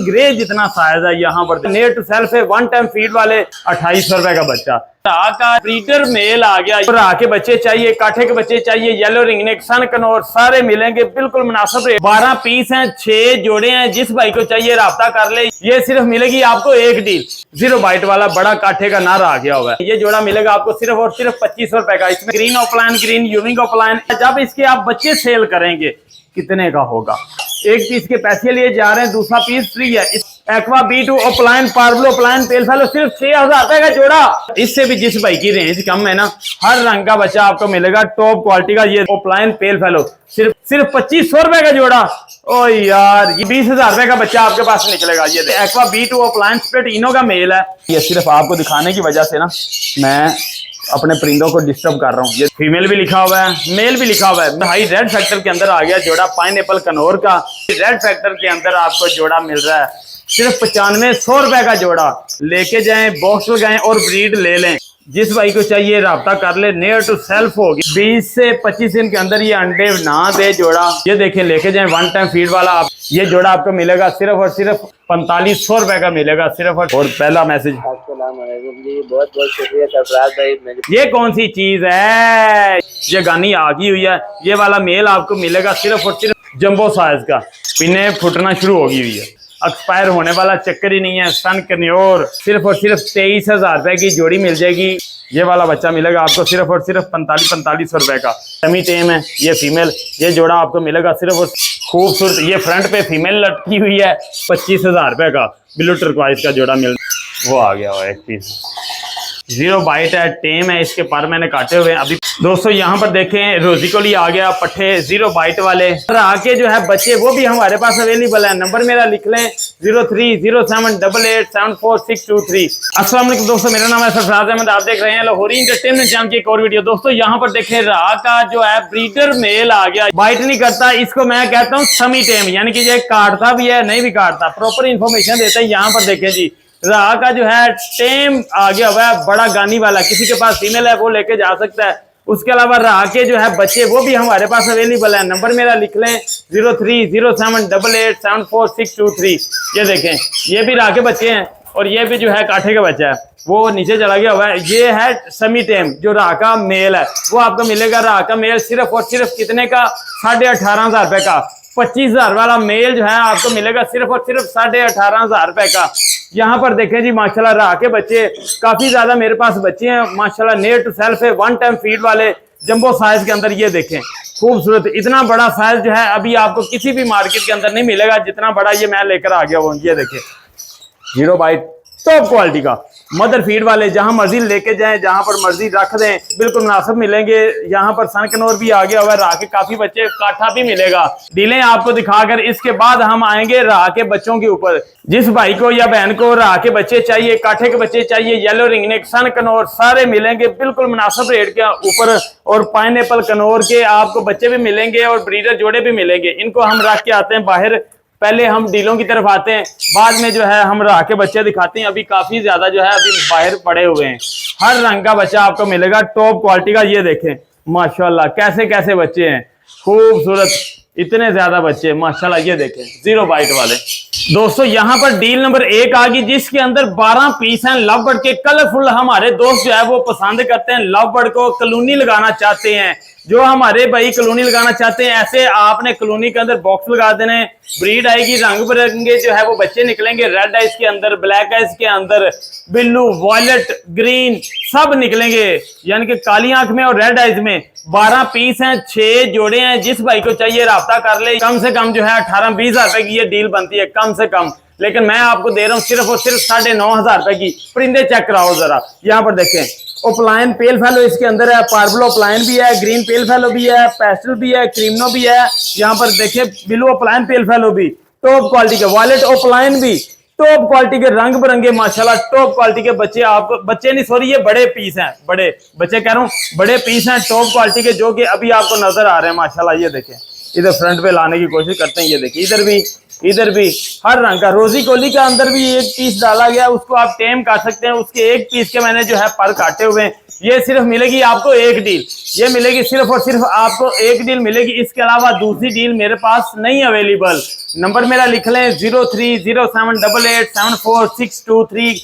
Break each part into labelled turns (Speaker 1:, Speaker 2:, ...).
Speaker 1: Grey जितना size है यहाँ पर नेट टू सेल्फ है। वन टाइम फीड वाले 2800 रुपए का बच्चा। का ब्रीडर मेल आ गया। रा के बच्चे चाहिए, काठे के बच्चे चाहिए, येलो रिंगनेक, सन कनौर सारे मिलेंगे बिल्कुल मुनासिब रेट। 12 पीस हैं, 6 जोड़े हैं। जिस भाई को चाहिए राब्ता कर ले। ये सिर्फ मिलेगी आपको एक डील, 0 बाइट वाला बड़ा काठे का नारा आ गया हुआ है। ये जोड़ा मिलेगा आपको सिर्फ और सिर्फ 2500 रुपए का। इसमें green offline, green unique offline. जब इसके आप बच्चे सेल करेंगे कितने का होगा? एक पीस के पैसे लिए जा रहे हैं, दूसरा पीस फ्री है। एक्वा B2 ओपलाइन, पार्बलो ओपलाइन, पेल फैलो सिर्फ 6000 रुपए का जोड़ा। इससे भी जिस भाई की रेंज कम है ना, हर रंग का बच्चा आपको मिलेगा टॉप क्वालिटी का। ये ओपलाइन पेल फैलो सिर्फ 2500 रुपए का जोड़ा। ओ यार, ये 20,000 रुपए का बच्चा आपके पास निकलेगा। ये एक्वा B2 ओपलाइन स्प्लिट इनो का मेल है। ये सिर्फ आपको दिखाने की वजह से ना मैं अपने परिंदों को डिस्टर्ब कर रहा हूँ। ये फीमेल भी लिखा हुआ है, मेल भी लिखा हुआ है। हाई रेड फैक्टर के अंदर आ गया जोड़ा पाइनएप्पल कनौर का। रेड फैक्टर के अंदर आपको जोड़ा मिल रहा है सिर्फ 9500 रुपए का जोड़ा। लेके जाएं, बॉक्स लगाएं और ब्रीड ले लें। जिस भाई को चाहिए राब्ता कर ले। नियर टू सेल्फ होगी। 20 से 25 दिन के अंदर ये अंडे ना दे जोड़ा। ये देखें, लेके जाएं वन टाइम फीड वाला। आप ये जोड़ा आपको मिलेगा सिर्फ और सिर्फ 4500 रुपए का मिलेगा सिर्फ। और पहला मैसेज,
Speaker 2: बहुत बहुत शुक्रिया सरफराज भाई।
Speaker 1: ये कौन सी चीज है? ये गानी आ गई हुई है। ये वाला मेल आपको मिलेगा सिर्फ और सिर्फ जंबो साइज का। पिने फुटना शुरू हो गई हुई है, एक्सपायर होने वाला चक्कर ही नहीं है। सन कन्योर सिर्फ और सिर्फ 23,000 रुपए की जोड़ी मिल जाएगी। ये वाला बच्चा मिलेगा आपको सिर्फ और सिर्फ 4500 रुपए का। सेमी टेम है ये फीमेल। ये जोड़ा आपको मिलेगा सिर्फ और खूबसूरत। ये फ्रंट पे फीमेल लटकी हुई है, 25,000 रुपए का। ब्लू टर्कवाइज का जोड़ा मिल, वो आ गया हुआ एक पीस। 0 बाइट है, टेम है। इसके पर मैंने काटे हुए हैं अभी। दोस्तों यहाँ पर देखें, रोजिकोली आ गया पट्टे 0 बाइट वाले। आके जो है बच्चे वो भी हमारे पास अवेलेबल है। नंबर मेरा लिख लें 0307887463। अस्सलाम वालेकुम दोस्तों, मेरा नाम है सरफराज अहमद। आप देख रहे हैं लाहौरी एंटरटेनमेंट चैनल की एक और वीडियो। दोस्तों यहाँ पर देखें, रा का जो है ब्रीडर मेल आ गया। बाइट नहीं करता, इसको मैं कहता हूँ सेमी टेम, यानी कि ये काटता भी है नहीं भी काटता, प्रॉपर इन्फॉर्मेशन देता है। यहाँ पर देखें जी, रा का जो है टेम आ गया हुआ है, बड़ा गानी वाला। किसी के पास फीमेल है वो लेके जा सकता है। उसके अलावा रा के जो है बच्चे वो भी हमारे पास अवेलेबल है। नंबर मेरा लिख लें 0307887463। ये देखें, ये भी रा के बच्चे हैं और ये भी जो है काठे का बच्चा है, वो नीचे चला गया हुआ है। ये है सेमी टेम जो रा का मेल है, वो आपको मिलेगा रा का मेल सिर्फ और सिर्फ कितने का? 18,500 रुपए का। 25,000 वाला मेल जो है आपको मिलेगा सिर्फ और सिर्फ 18,500 रुपए का। यहाँ पर देखें जी, माशाल्लाह रा के बच्चे काफी ज्यादा मेरे पास बच्चे हैं माशाल्लाह। नियर टू सेल्फ है, वन टाइम फीड वाले जंबो साइज के अंदर। ये देखें खूबसूरत, इतना बड़ा साइज जो है अभी आपको किसी भी मार्केट के अंदर नहीं मिलेगा जितना बड़ा ये मैं लेकर आ गया हूँ। ये देखें 0 बाइट टॉप क्वालिटी का मदर फीड वाले, जहां मर्जी लेके जाएं, जहां पर मर्जी रख दें, बिल्कुल मुनासिब मिलेंगे। यहाँ पर सन कनौर भी आ गया हुआ है, रा के काफी बच्चे, काठा भी मिलेगा। डीलें आपको दिखाकर इसके बाद हम आएंगे रा के बच्चों के ऊपर। जिस भाई को या बहन को रा के बच्चे चाहिए, काठे के बच्चे चाहिए, येलो रिंगनेक, सन कनौर सारे मिलेंगे बिल्कुल मुनासिब रेट के ऊपर। और पाइनएप्पल कनौर के आपको बच्चे भी मिलेंगे और ब्रीडर जोड़े भी मिलेंगे। इनको हम रख के आते हैं बाहर, पहले हम डीलों की तरफ आते हैं, बाद में जो है हम रा के बच्चे दिखाते हैं। अभी काफी ज्यादा जो है अभी बाहर पड़े हुए हैं। हर रंग का बच्चा आपको मिलेगा टॉप क्वालिटी का। ये देखें माशाल्लाह कैसे कैसे बच्चे हैं, खूबसूरत, इतने ज्यादा बच्चे माशाल्लाह। ये देखें 0 बाइट वाले। दोस्तों यहाँ पर डील नंबर 1 आ गई, जिसके अंदर 12 पीस हैं लव बर्ड के। कलरफुल हमारे दोस्त जो है वो पसंद करते हैं लव बर्ड को, कॉलोनी लगाना चाहते हैं। जो हमारे भाई कॉलोनी लगाना चाहते हैं, ऐसे आपने कॉलोनी के अंदर बॉक्स लगा देने, ब्रीड आएगी, रंग बिरंगे जो है वो बच्चे निकलेंगे। रेड आइज के अंदर, ब्लैक आइज के अंदर, ब्लू, वॉयलेट, ग्रीन सब निकलेंगे, यानी कि काली आंख में और रेड आइज में। 12 पीस हैं, 6 जोड़े हैं। जिस भाई को चाहिए राब्ता कर ले। कम से कम जो है 18-20 रुपए की ये डील बनती है, कम से कम। लेकिन मैं आपको दे रहा हूँ सिर्फ और सिर्फ 9,500 रुपए की। परिंदे चेक कराओ जरा। यहाँ पर देखें, ओपलाइन पेल फैलो इसके अंदर है, पार्बलो ओपलाइन भी है, ग्रीन पेल फैलो भी है, पेस्टल भी है, क्रीमनो भी है। यहाँ पर देखिए ब्लू ओपलाइन पेल फैलो भी टॉप क्वालिटी के, वॉयलेट ओपलाइन भी टॉप क्वालिटी के, रंग बिरंगे माशाल्लाह टॉप क्वालिटी के बच्चे। आप बच्चे नहीं, सॉरी, ये बड़े पीस हैं, बड़े बच्चे कह रहा हूँ, बड़े पीस हैं टॉप क्वालिटी के, जो कि अभी आपको नजर आ रहे हैं माशाल्लाह। ये देखें इधर फ्रंट पे लाने की कोशिश करते हैं। ये देखिए इधर भी हर रंग का रोजी कोली का अंदर भी एक पीस डाला गया, उसको आप टेम कर सकते हैं। उसके एक पीस के मैंने जो है पर काटे हुए हैं। ये सिर्फ मिलेगी आपको एक डील, ये मिलेगी सिर्फ और सिर्फ आपको एक डील मिलेगी। इसके अलावा दूसरी डील मेरे पास नहीं अवेलेबल। नंबर मेरा लिख लें 0307887463।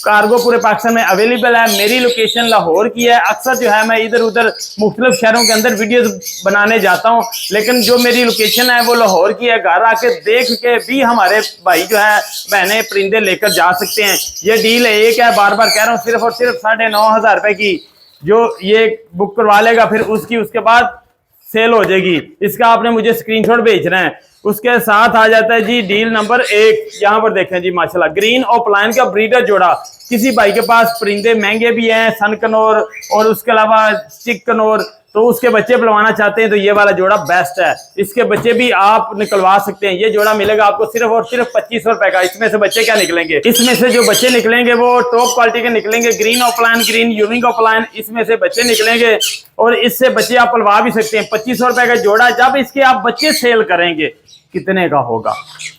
Speaker 1: कार्गो पूरे पाकिस्तान में अवेलेबल है। मेरी लोकेशन लाहौर की है। अक्सर जो है मैं इधर उधर मुख्तलिफ शहरों के अंदर वीडियोस बनाने जाता हूं, लेकिन जो मेरी लोकेशन है वो लाहौर की है। घर आके देख के भी हमारे भाई जो है बहनें परिंदे लेकर जा सकते हैं। ये डील एक है, बार बार कह रहा हूँ, सिर्फ और सिर्फ 9,500 रुपए की। जो ये बुक करवा लेगा फिर उसके बाद सेल हो जाएगी। इसका आपने मुझे स्क्रीनशॉट भेजना है। उसके साथ आ जाता है जी डील नंबर 1। यहाँ पर देखें जी माशाल्लाह ग्रीन और प्लान का ब्रीडर जोड़ा। किसी भाई के पास परिंदे महंगे भी हैं, सन कनौर और उसके अलावा चिक कनौर, तो उसके बच्चे पलवाना चाहते हैं तो ये वाला जोड़ा बेस्ट है। इसके बच्चे भी आप निकलवा सकते हैं। ये जोड़ा मिलेगा आपको सिर्फ और सिर्फ 2500 रुपए का। इसमें से बच्चे क्या निकलेंगे? इसमें से जो बच्चे निकलेंगे वो टॉप क्वालिटी के निकलेंगे। Green offline, green unique offline, इसमें से बच्चे निकलेंगे और इससे बच्चे आप पलवा भी सकते हैं। 2500 रुपए का जोड़ा। जब इसके आप बच्चे सेल करेंगे कितने का होगा?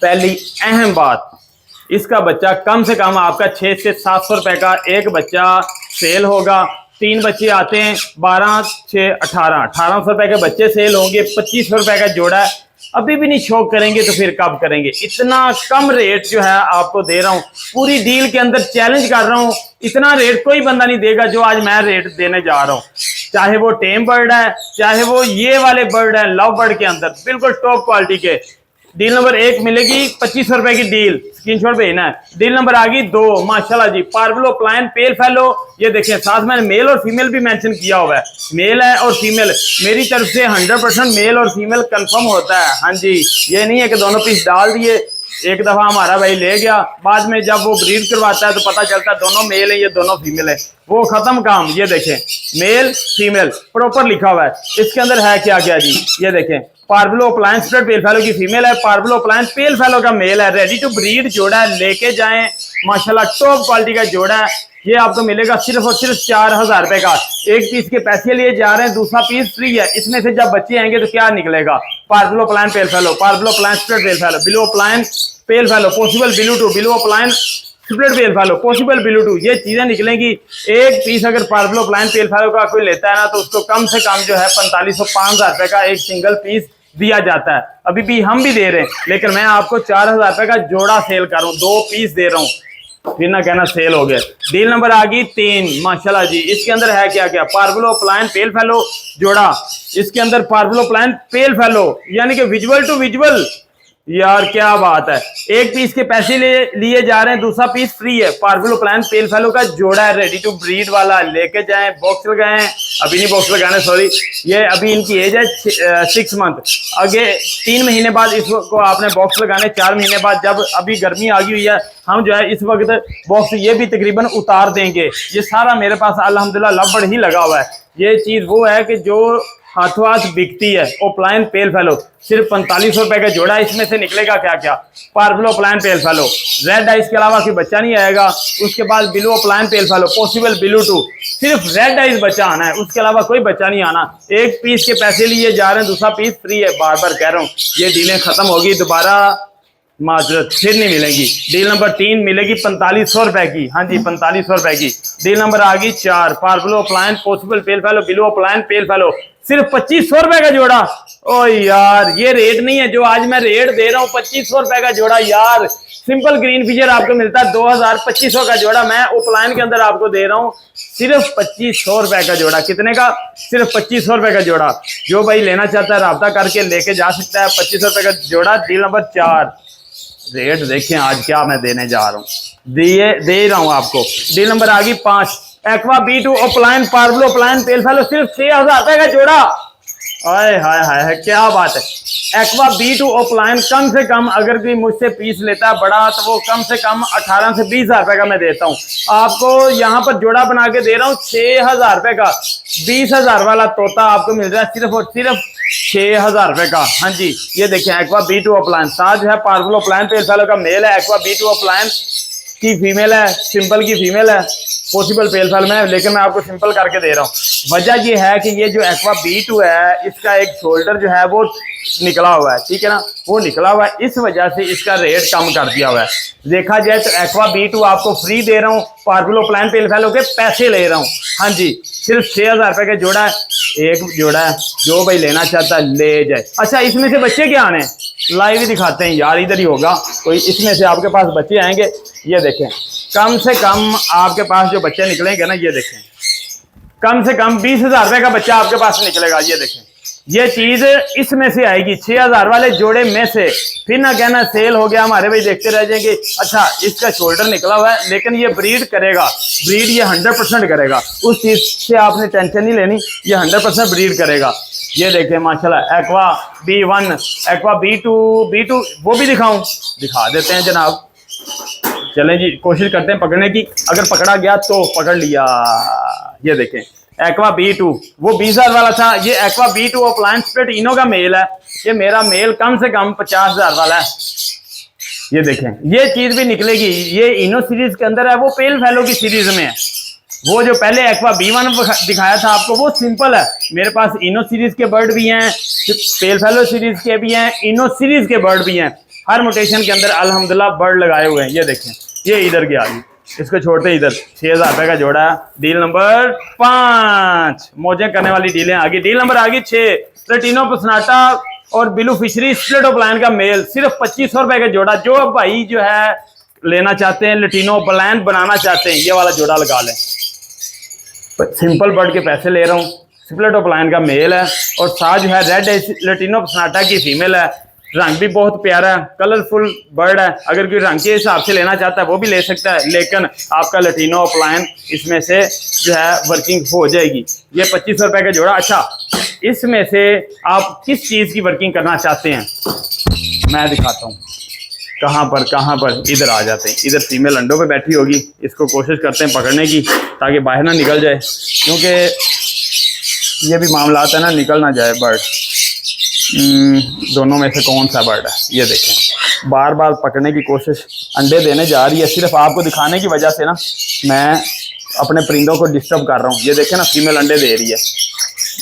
Speaker 1: पहली अहम बात, इसका बच्चा कम से कम आपका 600 से 700 रुपए का एक बच्चा सेल होगा। 3 बच्चे आते हैं, 12, 6, 1800 रुपए के बच्चे सेल होंगे। 2500 रुपए का जोड़ा है। अभी भी नहीं शौक करेंगे तो फिर कब करेंगे? इतना कम रेट जो है आपको दे रहा हूं, पूरी डील के अंदर चैलेंज कर रहा हूं। इतना रेट कोई बंदा नहीं देगा जो आज मैं रेट देने जा रहा हूं। चाहे वो टेम बर्ड है, चाहे वो ये वाले बर्ड है लव बर्ड के अंदर, बिल्कुल टॉप क्वालिटी के। डील नंबर 1 मिलेगी 2500 रुपए की डील, स्क्रीनशॉट भेजना है। डील नंबर आ गई 2, माशाल्लाह जी, पार्बलो प्लान पेल फेलो। ये देखें साथ में मेल और फीमेल भी मेंशन किया हुआ है। मेल है और फीमेल, मेरी तरफ से 100% मेल और फीमेल कंफर्म होता है। हाँ जी, ये नहीं है कि दोनों पीस डाल दिए, एक दफा हमारा भाई ले गया, बाद में जब वो ब्रीड करवाता है तो पता चलता है दोनों मेल है, ये दोनों फीमेल है, वो खत्म काम। ये देखें मेल फीमेल प्रॉपर लिखा हुआ है। इसके अंदर है क्या क्या जी? ये देखें पार्बलो अप्लायंस स्प्रेड पेल फेलो की फीमेल है, पार्बलो अप्लायंस पेल फेलो का मेल है। रेडी टू ब्रीड जोड़ा है, लेके जाएं। माशाल्लाह टॉप क्वालिटी का जोड़ा है। ये आपको मिलेगा सिर्फ और सिर्फ 4000 रुपए का। एक पीस के पैसे लिए जा रहे हैं, दूसरा पीस फ्री है। इसमें से जब बच्चे आएंगे तो क्या निकलेगा? पार्बलो प्लान पेल फेलो, पार्बलो plan spread pale fellow, below plan pale fellow, possible below two, below plan split pale fellow, possible below two, ये चीजें निकलेंगी। एक पीस अगर पार्बलो प्लान पेल फेलो का कोई लेता है ना तो उसको कम से कम जो है 4500-5000 रुपए का एक सिंगल पीस दिया जाता है। अभी भी हम भी दे रहे हैं, लेकिन मैं आपको 4000 रुपए का जोड़ा सेल कर रहा हूँ, 2 पीस दे रहा हूँ, फिर ना कहना सेल हो गया। डील नंबर आ गई 3, माशाल्लाह जी। इसके अंदर है क्या क्या? पार्बलो प्लान पेल फेलो जोड़ा। इसके अंदर पार्बलो प्लान पेल फेलो यानी कि विजुअल टू विजुअल, यार क्या बात है। एक पीस के पैसे लिए जा रहे हैं, दूसरा पीस फ्री है। पार्बलो प्लान पेल फेलो का जोड़ा है, रेडी टू ब्रीड वाला, लेके जाएं। बॉक्स लगाए हैं, अभी नहीं बॉक्स लगाने, सॉरी, ये अभी इनकी एज है 6 मंथ। आगे 3 महीने बाद इसको आपने बॉक्स लगाने, 4 महीने बाद, जब अभी गर्मी आ गई हुई है, हम जो है इस वक्त बॉक्स ये भी तकरीबन उतार देंगे। ये सारा मेरे पास अल्हम्दुलिल्लाह लवबर्ड ही लगा हुआ है। ये चीज वो है कि जो हाथों हाथ बिकती है। ओप्लाइन पेल फेलो सिर्फ 4500 रुपए का जोड़ा। इसमें से निकलेगा क्या क्या? पार्बलो plan pale fellow, red ice के अलावा कोई बच्चा नहीं आएगा। उसके बाद below plan pale fellow, possible below two, सिर्फ रेड आइस बच्चा आना है, उसके अलावा कोई बच्चा नहीं आना। एक पीस के पैसे लिए जा रहे हैं, दूसरा पीस फ्री है। बार बार कह रहा हूँ, ये डीलें खत्म होगी, दोबारा माजरत फिर नहीं मिलेगी। डील नंबर 3 मिलेगी 4500 रुपए की। हाँ जी, 4500 रुपए की। डील नंबर आ गई 4, पार्बलो appliance possible pale fellow, below appliance pale fellow, सिर्फ 2500 रुपए का जोड़ा। ओ यार, ये रेट नहीं है जो आज मैं रेट दे रहा हूँ, 2500 रुपए का जोड़ा। यार सिंपल ग्रीन फिशर आपको मिलता है 2500 का जोड़ा, मैं ओपलाइन के अंदर आपको दे रहा हूँ सिर्फ 2500 रुपए का जोड़ा। कितने का? सिर्फ 2500 रुपए का जोड़ा। जो भाई लेना चाहता है राब्ता करके लेके जा सकता है। 2500 रुपए का जोड़ा। डील नंबर 4, रेट देखें आज क्या मैं देने जा रहा हूँ, दे रहा हूँ आपको। डील नंबर आ गई 5, एक्वा B2 ओप्लाइन पार्बलो ओप्लाइन पेल फेलो, सिर्फ 6000 रुपए का जोड़ा। हाय हाय हाय, क्या बात है। एक्वा B2 ओप्लाइन कम से कम अगर कोई मुझसे पीस लेता है बड़ा तो वो कम से कम 18 से 20 हजार रुपए का मैं देता हूँ। आपको यहाँ पर जोड़ा बना के दे रहा हूँ 6000 रुपए का। 20,000 वाला तोता आपको मिल रहा है सिर्फ और सिर्फ 6000 रुपए का। हाँ जी, ये देखिए एक्वा B2 ओप्लाइन, साथ जो है पार्बलो ओप्लाइन पेल फेलो का मेल है, एक्वा B2 ओप्लाइन की फीमेल है, सिंपल की फीमेल है, पॉसिबल पेल फेलो में, लेकिन मैं आपको सिंपल करके दे रहा हूँ। वजह ये है कि ये जो एक्वा B2 है इसका एक शोल्डर जो है वो निकला हुआ है, ठीक है ना, वो निकला हुआ है, इस वजह से इसका रेट कम कर दिया हुआ है। देखा जाए तो एक्वा B2 आपको फ्री दे रहा हूँ, पार्बुलो प्लान पेल फैलो के पैसे ले रहा हूँ। हाँ जी, सिर्फ 6000 रुपए का जोड़ा है, एक जोड़ा है, जो भाई लेना चाहता है ले जाए। अच्छा, इसमें से बच्चे क्या आने, लाइव ही दिखाते हैं यार, इधर ही होगा कोई। इसमें से आपके पास बच्चे आएंगे, ये देखें, कम से कम आपके पास जो बच्चे निकलेंगे ना, ये देखें, कम से कम 20,000 रुपए का बच्चा आपके पास निकलेगा। ये देखें, ये चीज इसमें से आएगी, 6000 वाले जोड़े में से। फिर ना कहना सेल हो गया, हमारे भाई देखते रह जाएंगे। अच्छा, इसका शोल्डर निकला हुआ है, लेकिन ये ब्रीड करेगा, ब्रीड ये 100% करेगा, उस चीज से आपने टेंशन नहीं लेनी, ये 100% ब्रीड करेगा। ये देखें माशाल्लाह, एक्वा B1, एक्वा B2 वो भी दिखा देते हैं जनाब। चलें जी, कोशिश करते हैं पकड़ने की, अगर पकड़ा गया तो पकड़ लिया। ये देखें, एक्वा B2 वो 20,000 वाला था, ये एक्वा B2 अप्लायंस स्प्लिट इनो का मेल है। ये मेरा मेल कम से कम 50,000 वाला है। ये देखें, ये चीज भी निकलेगी, ये इनो सीरीज के अंदर है, वो पेल फैलो की सीरीज में है। वो जो पहले एक्वा B1 दिखाया था आपको, वो सिंपल है। मेरे पास इनो सीरीज के बर्ड भी हैं, पेल फैलो सीरीज के भी हैं, इनो सीरीज के बर्ड भी हैं। हर मोटेशन के अंदर अल्हम्दुलिल्लाह बर्ड लगाए हुए हैं। ये देखें, ये इधर गया, इसको छोड़ते इधर, 6000 रुपए का जोड़ा है। डील नंबर 5, मौजें करने वाली डीलें आगे। डील नंबर आगे 6, प्लेटिनो पसनाटा और ब्लू फिशरी स्प्लिट ऑपलाइन का मेल, सिर्फ 2500 रुपए का जोड़ा। जो भाई जो है लेना चाहते हैं, लटीनो प्लान बनाना चाहते हैं, ये वाला जोड़ा लगा लें। सिंपल बर्ड के पैसे ले रहा हूँ, स्प्लिट ऑपलाइन का मेल है, और साथ जो है रेड लटीनो पसनाटा की फीमेल है। रंग भी बहुत प्यारा है, कलरफुल बर्ड है। अगर कोई रंग के हिसाब से लेना चाहता है वो भी ले सकता है, लेकिन आपका लटीनो अप्लायन इसमें से जो है वर्किंग हो जाएगी। ये 2500 रुपए का जोड़ा। अच्छा, इसमें से आप किस चीज़ की वर्किंग करना चाहते हैं, मैं दिखाता हूँ। कहाँ पर, इधर आ जाते हैं। इधर फीमेल अंडों पे बैठी होगी, इसको कोशिश करते हैं पकड़ने की ताकि बाहर ना निकल जाए, क्योंकि ये भी मामला आता है ना, निकल ना जाए बर्ड। दोनों में से कौन सा बर्ड है, ये देखें, बार बार पकड़ने की कोशिश, अंडे देने जा रही है। सिर्फ आपको दिखाने की वजह से ना मैं अपने परिंदों को डिस्टर्ब कर रहा हूँ। ये देखें ना, फीमेल अंडे दे रही है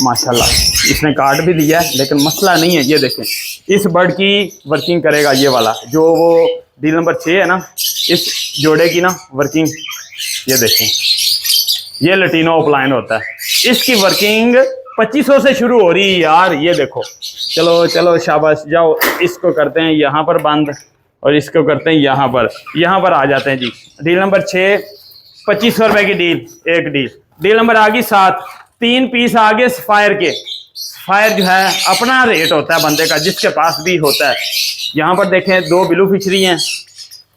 Speaker 1: माशाल्लाह, इसने काट भी दिया है, लेकिन मसला नहीं है। ये देखें, इस बर्ड की वर्किंग करेगा ये वाला, जो वो डील नंबर 6 है ना, इस जोड़े की ना वर्किंग। ये देखें, ये लटीनो अप्लायन होता है, इसकी वर्किंग 2500 से शुरू हो रही है यार। ये देखो, चलो शाबाश, जाओ। इसको करते हैं यहाँ पर बंद, और इसको करते हैं यहाँ पर आ जाते हैं जी। डील नंबर 6, 2500 रुपए की डील, एक डील। डील नंबर आगे 7, 3 पीस आगे सफायर के। सफायर जो है अपना रेट होता है बंदे का, जिसके पास भी होता है। यहाँ पर देखें, 2 ब्लू फिशरी हैं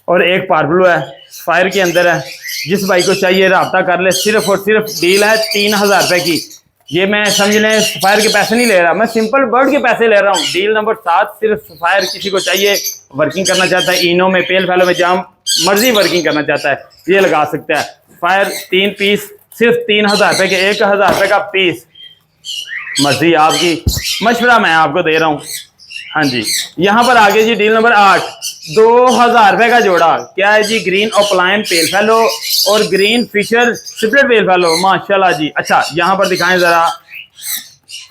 Speaker 1: और एक पार्बलू है, सफायर के अंदर है। जिस भाई को चाहिए रब्ता कर ले। सिर्फ और सिर्फ डील है 3000 रुपए की। ये मैं समझ लें सफायर के पैसे नहीं ले रहा, मैं सिंपल बर्ड के पैसे ले रहा हूँ। डील नंबर 7, सिर्फ सफायर किसी को चाहिए, वर्किंग करना चाहता है, इनो में, पेल फैलो में, जाम मर्जी वर्किंग करना चाहता है, ये लगा सकता है। सफायर 3 पीस, सिर्फ 3000 रुपए के, 1000 रुपए का पीस, मर्जी आपकी, मशवरा मैं आपको दे रहा हूँ। हाँ जी, यहाँ पर आगे जी डील नंबर 8, 2000 रुपए का जोड़ा। क्या है जी, ग्रीन ओपलाइन पेल फैलो और ग्रीन फिशर स्प्लिट पेल फैलो, माशाल्लाह जी। अच्छा, यहाँ पर दिखाएं जरा,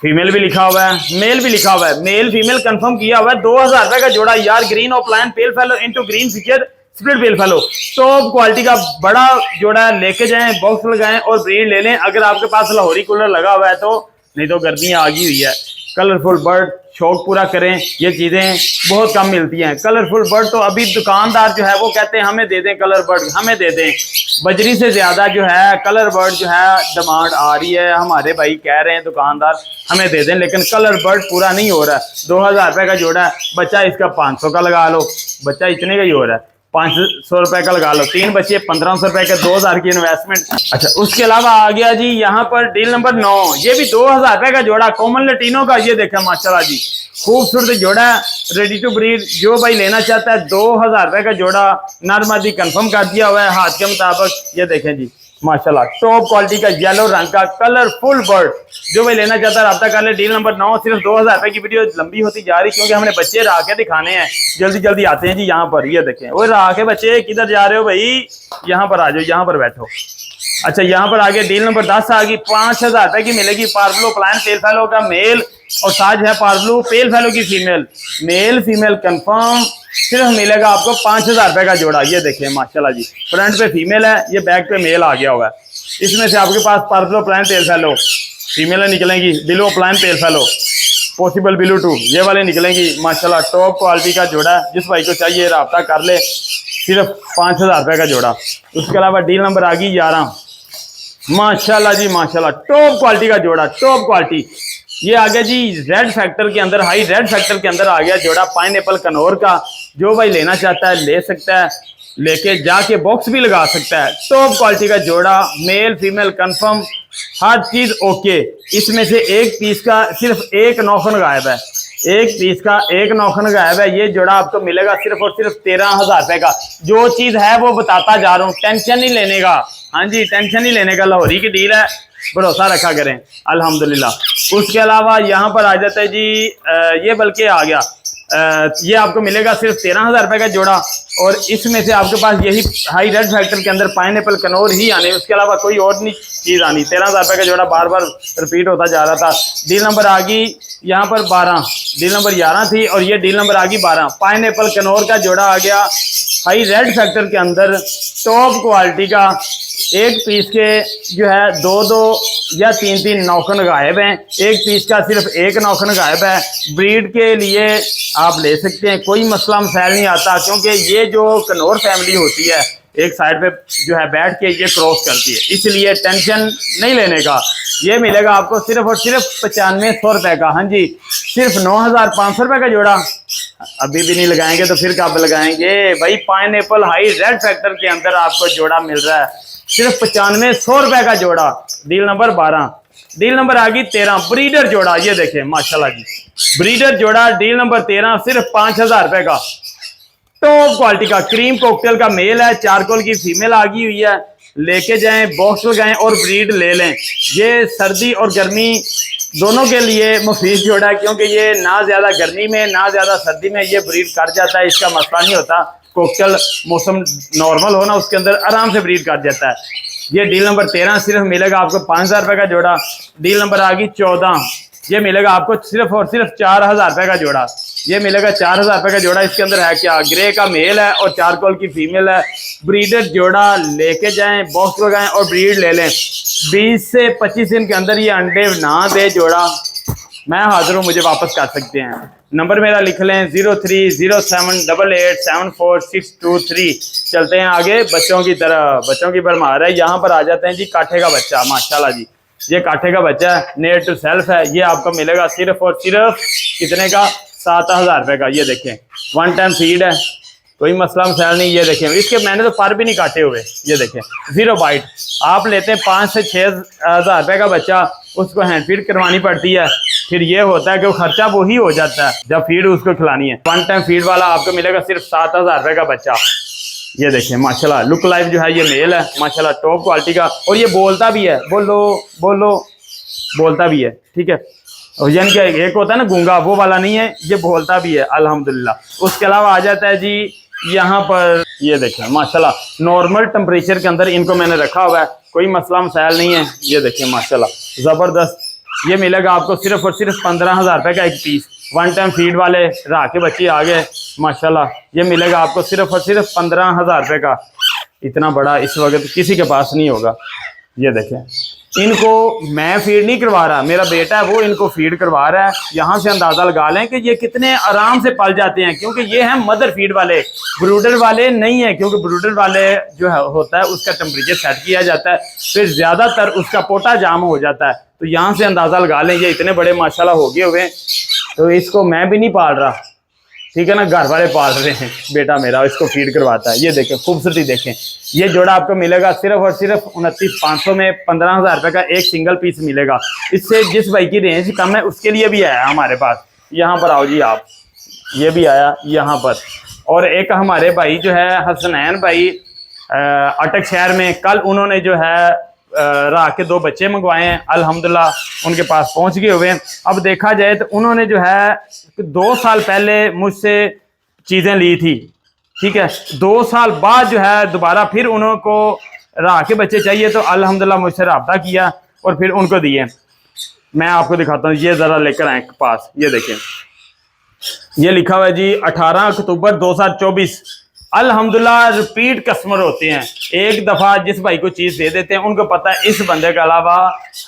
Speaker 1: फीमेल भी लिखा हुआ है, मेल भी लिखा हुआ है, मेल फीमेल कंफर्म किया हुआ है। 2000 रुपए का जोड़ा यार, ग्रीन ओपलाइन पेल फैलो इनटू ग्रीन फिशर स्प्लिट पेल फैलो, टॉप क्वालिटी का बड़ा जोड़ा है। लेके जाएं, बॉक्स लगाएं और ब्रीड ले लें। अगर आपके पास लाहौरी कूलर लगा हुआ है तो, नहीं तो गर्मियाँ आ गई हुई है। कलरफुल बर्ड, शौक पूरा करें, ये चीज़ें बहुत कम मिलती हैं। कलरफुल बर्ड तो अभी दुकानदार जो है वो कहते हैं हमें दे दें कलर बर्ड, हमें दे दें। बजरी से ज़्यादा जो है कलर बर्ड जो है डिमांड आ रही है। हमारे भाई कह रहे हैं दुकानदार हमें दे दें, लेकिन कलर बर्ड पूरा नहीं हो रहा है। 2000 रुपये का जोड़ा है, बच्चा इसका 500 का लगा लो, बच्चा इतने का ही हो रहा है। 500 रुपए का लगा लो, 3 बच्चे 1500 रुपए के, 2000 की इन्वेस्टमेंट। अच्छा, उसके अलावा आ गया जी यहाँ पर डील नंबर 9, ये भी 2000 रुपए का जोड़ा, कॉमन लटीनो का। ये देखें माशाल्लाह जी, खूबसूरत जोड़ा है, रेडी टू ब्रीड। जो भाई लेना चाहता है 2000 रुपए का जोड़ा, नरमादी कंफर्म कर दिया हुआ है हाथ के मुताबिक। ये देखें जी माशाल्लाह, टॉप क्वालिटी का येलो रंग का कलरफुल बर्ड। जो भाई लेना चाहता है रब्ता कर ले। डील नंबर 9, सिर्फ 2000 रुपए की। वीडियो लंबी होती जा रही क्योंकि हमने बच्चे रहा के दिखाने हैं, जल्दी जल्दी आते हैं जी। यहाँ पर ये देखें, वो रहा के बच्चे, किधर जा रहे हो भाई, यहाँ पर आ जाओ, यहाँ पर बैठो। अच्छा यहाँ पर आगे डील नंबर 10 आ गई, 5000 रुपए की मिलेगी पार्बलो प्लान पेल फैलो का मेल और साथ है पार्बलो पेल फैलो की फीमेल। मेल फीमेल कंफर्म सिर्फ मिलेगा आपको 5000 रुपए का जोड़ा। ये देखिए माशाल्लाह जी, फ्रंट पे फीमेल है, ये बैक पे मेल आ गया हुआ है। इसमें से आपके पास पार्बलो प्लान पेल फैलो फीमेल निकलेंगी, बिलो प्लान पेल फैलो पॉसिबल बिलू 2 ये वाले निकलेंगी माशाल्लाह। टॉप क्वालिटी का जोड़ा है, जिस भाई को चाहिए रब्ता कर ले, सिर्फ 5000 रुपए का जोड़ा। उसके अलावा डील नंबर आ गई 11, माशाल्लाह जी माशाल्लाह, टॉप क्वालिटी का जोड़ा, टॉप क्वालिटी। ये आ गया जी रेड फैक्टर के अंदर, हाई रेड फैक्टर के अंदर आ गया जोड़ा पाइनएप्पल कनौर का। जो भाई लेना चाहता है ले सकता है, लेके जाके बॉक्स भी लगा सकता है। टॉप क्वालिटी का जोड़ा, मेल फीमेल कंफर्म, हर चीज ओके। इसमें से एक पीस का सिर्फ एक नौखन गायब है, एक पीस का एक नौखन गायब है। ये जोड़ा आपको मिलेगा सिर्फ और सिर्फ 13000 रुपए का। जो चीज है वो बताता जा रहा हूँ, टेंशन नहीं लेने का। हाँ जी, टेंशन नहीं लेने का, लाहौरी की डील है, भरोसा रखा करें अल्हम्दुलिल्लाह। उसके अलावा यहाँ पर आ जाता है जी ये बल्कि आ गया, ये आपको मिलेगा सिर्फ 13000 रुपए का जोड़ा। और इसमें से आपके पास यही हाई रेड फैक्टर के अंदर पाइनएप्पल कनौर ही आने, उसके अलावा कोई और नहीं चीज आनी। 13000 रुपए का जोड़ा बार बार रिपीट होता जा रहा था। डील नंबर आ गई यहाँ पर 12, डील नंबर 11 थी और ये डील नंबर आ गई 12। पाइनएप्पल कनौर का जोड़ा आ गया हाई रेड फैक्टर के अंदर, टॉप क्वालिटी का। एक पीस के जो है 2-2 या 3-3 नौखन गायब हैं, एक पीस का सिर्फ एक नौखन गायब है। ब्रीड के लिए आप ले सकते हैं, कोई मसला मसाइल नहीं आता, क्योंकि ये जो कनौर फैमिली होती है एक साइड पे जो है बैठ के ये क्रॉस करती है, इसलिए टेंशन नहीं लेने का। ये मिलेगा आपको सिर्फ और सिर्फ 9500 रुपए का। हाँ जी, सिर्फ 9500 रुपए का जोड़ा। अभी भी नहीं लगाएंगे तो फिर कब लगाएंगे भाई। पाइनएप्पल हाई रेड फैक्टर के अंदर आपको जोड़ा मिल रहा है सिर्फ 9500 रुपए का जोड़ा। डील नंबर 12, डील नंबर आ गई 13, ब्रीडर जोड़ा। ये देखें माशाल्लाह जी, ब्रीडर जोड़ा डील नंबर 13 सिर्फ 5000 रुपए का। टॉप क्वालिटी का क्रीम कॉकटेल का मेल है, चारकोल की फीमेल आ गई हुई है। लेके जाएं, बॉक्स लगाएं और ब्रीड ले लें। ये सर्दी और गर्मी दोनों के लिए मुफीद जोड़ा है, क्योंकि ये ना ज्यादा गर्मी में ना ज्यादा सर्दी में ये ब्रीड कर जाता है, इसका मसला नहीं होता। कोकटेल मौसम नॉर्मल हो ना, उसके अंदर आराम से ब्रीड कर जाता है। ये डील नंबर 13 सिर्फ मिलेगा आपको 5000 रुपए का जोड़ा। डील नंबर आ गई 14, ये मिलेगा आपको सिर्फ और सिर्फ 4000 रुपए का जोड़ा। ये मिलेगा 4000 रुपए का जोड़ा। इसके अंदर है क्या, ग्रे का मेल है और चारकोल की फीमेल है। ब्रीडर जोड़ा लेके जाएं, बॉक्स लगाएं और ब्रीड ले लें। 20 से 25 दिन के अंदर ये अंडे ना दे जोड़ा, मैं हाजिर हूँ, मुझे वापस कर सकते हैं। नंबर मेरा लिख लें 030788744623। चलते हैं आगे बच्चों की तरफ, बच्चों की भरमार है। यहाँ पर आ जाते हैं जी काठे का बच्चा, माशाल्लाह जी, ये काठे का बच्चा है, नेयर टू सेल्फ है। ये आपको मिलेगा सिर्फ और सिर्फ कितने का, 7000 रुपए का। ये देखें 1 टाइम फीड है, कोई मसला मसाइल नहीं। ये देखें इसके मैंने तो पर भी नहीं काटे हुए। ये देखें 0 बाइट। आप लेते हैं 5 से 6000 रुपए का बच्चा, उसको हैंड फीड करवानी पड़ती है, फिर ये होता है कि वो खर्चा वही हो जाता है जब फीड उसको खिलानी है। 1 टाइम फीड वाला आपको मिलेगा सिर्फ 7000 रुपए का बच्चा। ये देखिए माशाल्लाह, लुक लाइफ जो है ये मेल है माशाल्लाह, टॉप क्वालिटी का। और ये बोलता भी है, बोलो बोलो बोलता भी है, ठीक है। और यानी कि एक होता है ना गूंगा, वो वाला नहीं है, ये बोलता भी है अल्हम्दुलिल्लाह। उसके अलावा आ जाता है जी यहाँ पर, ये देखें माशाल्लाह, नॉर्मल टेम्परेचर के अंदर इनको मैंने रखा हुआ है, कोई मसला मसाइल नहीं है। ये देखें माशाल्लाह ज़बरदस्त। ये मिलेगा आपको सिर्फ और सिर्फ 15000 रुपए का एक पीस। 1 टाइम फीड वाले राह के बच्चे आ गए माशाल्लाह। ये मिलेगा आपको सिर्फ और सिर्फ 15000 रुपए का। इतना बड़ा इस वक्त किसी के पास नहीं होगा। ये देखें, इनको मैं फीड नहीं करवा रहा, मेरा बेटा है वो इनको फीड करवा रहा है। यहाँ से अंदाजा लगा लें कि ये कितने आराम से पल जाते हैं, क्योंकि ये हैं मदर फीड वाले, ब्रूडर वाले नहीं है। क्योंकि ब्रूडर वाले जो है होता है उसका टेम्परेचर सेट किया जाता है, फिर ज्यादातर उसका पोटा जाम हो जाता है। तो यहाँ से अंदाजा लगा लें ये इतने बड़े माशाल्लाह हो गए हुए। तो इसको मैं भी नहीं पाल रहा, ठीक है ना, घर वाले पाल रहे हैं, बेटा मेरा इसको फीड करवाता है। ये देखें खूबसूरती देखें। ये जोड़ा आपको मिलेगा सिर्फ और सिर्फ 29,500 में 15000 रुपए का एक सिंगल पीस मिलेगा। इससे जिस भाई की रेंज कम है उसके लिए भी आया हमारे पास। यहाँ पर आओ जी आप, ये भी आया यहाँ पर। और एक हमारे भाई जो है हसनैन भाई अटक शहर में, कल उन्होंने जो है राह के 2 बच्चे मंगवाए हैं, अल्हम्दुलिल्लाह उनके पास पहुंच गए हुए हैं। अब देखा जाए तो उन्होंने जो है 2 साल पहले मुझसे चीज़ें ली थी, ठीक है। 2 साल बाद जो है दोबारा फिर उनको राह के बच्चे चाहिए तो अल्हम्दुलिल्लाह मुझसे रब्ता किया और फिर उनको दिए। मैं आपको दिखाता हूँ, ये ज़रा लेकर आए पास, ये देखें, ये लिखा हुआ है जी 18 अक्टूबर 2024। अल्हम्दुलिल्लाह रिपीट कस्टमर होते हैं, एक दफ़ा जिस भाई को चीज़ दे देते हैं उनको पता है इस बंदे के अलावा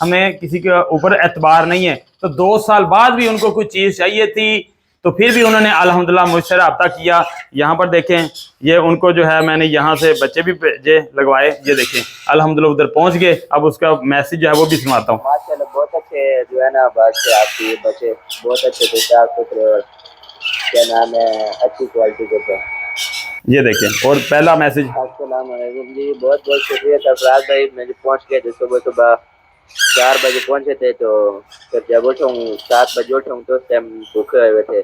Speaker 1: हमें किसी के ऊपर एतबार नहीं है। तो 2 साल बाद भी उनको कुछ चीज़ चाहिए थी तो फिर भी उन्होंने अल्हम्दुलिल्लाह मुझसे रब्ता किया। यहाँ पर देखें, ये उनको जो है मैंने यहाँ से बच्चे भी भेजे लगवाए, ये देखें अल्हम्दुलिल्लाह उधर पहुँच गए। अब उसका मैसेज जो है वो भी सुनाता हूँ।
Speaker 2: माशाल्लाह बहुत अच्छे जो है ना बात से आपकी बच्चे बहुत अच्छे थे, साफ सुथरे और क्या नाम है अच्छी क्वालिटी के थे।
Speaker 1: ये देखें, और पहला मैसेज,
Speaker 2: अस्सलाम वालेकुम जी, बहुत बहुत शुक्रिया सरफराज भाई। मेरे पहुंच गए थे सुबह सुबह 4 बजे पहुंचे थे, तो फिर जब उठा हूँ 7 बजे उठा हूँ तो उस टाइम भूखे हुए थे।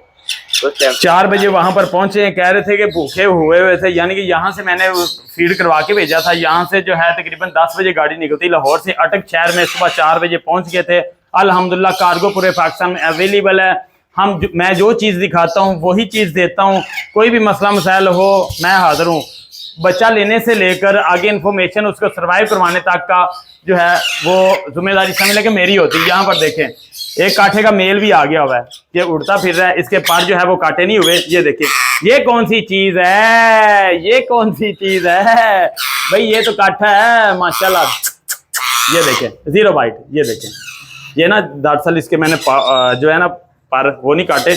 Speaker 2: उस टाइम
Speaker 1: 4 बजे वहां पर पहुंचे हैं, कह रहे थे कि भूखे हुए हुए थे, यानी कि यहाँ से मैंने फीड करवा के भेजा था। यहाँ से जो है तकरीबन 10 बजे गाड़ी निकलती लाहौर से अटक शहर में, सुबह 4 बजे पहुंच गए थे। अल्हम्दुलिल्लाह कार्गो पूरे पाकिस्तान में अवेलेबल है। मैं जो चीज़ दिखाता हूँ वही चीज़ देता हूँ, कोई भी मसला मसाइल हो मैं हाजिर हूँ। बच्चा लेने से लेकर आगे इन्फॉर्मेशन उसको सर्वाइव करवाने तक का जो है वो जिम्मेदारी समझ लेके मेरी होती है। यहाँ पर देखें, एक कांटे का मेल भी आ गया हुआ है, ये उड़ता फिर रहा है, इसके पर जो है वो कांटे नहीं हुए। ये देखें, ये कौन सी चीज़ है, ये कौन सी चीज़ है भाई, ये तो काठा है माशाल्लाह। ये देखें 0 बाइट, ये देखें, ये ना दरअसल इसके मैंने जो है ना पर वो नहीं काटे,